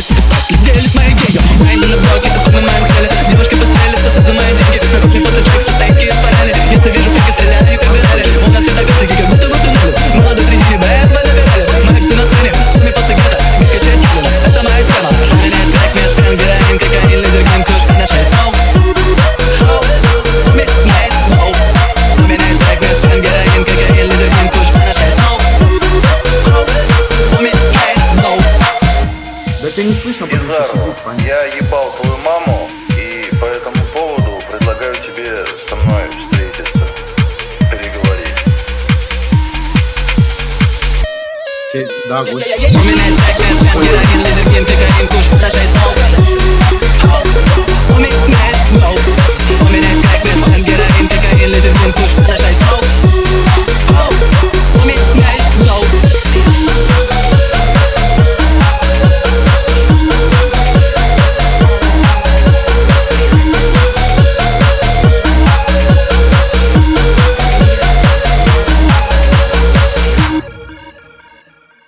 сука, так сделает мои геи. Вайны на блоке, это мы моим цели. Девушки постели, сосут за мои деньги. На кухне после секса стейки из парали. Где-то вижу фейки, стреляю, как бирали. У нас всегда готики, как будто бы в туннеле. Молодой трезини, БМВ набирали. Мы все на сцене, в сумме после гетто. Бит качает Алина, это моя тема. У меня есть крэк, мед, пен, героин, кокаин, лазер, гейм, куш, на 6 смоук. У меня есть смоук. У меня есть крэк, мед, пен, героин, кокаин, лазер, гейм, куш, на 6 смоук. У меня есть смоук. Да ты не слышно, потому что Кизару, сидит, понятно. я ебал твою маму, и по этому поводу предлагаю тебе со мной встретиться, переговорить. Да, гость. У меня есть крэк, мед, пен, героин, лазер, гейм, кокаин, куш, на 6 смоук.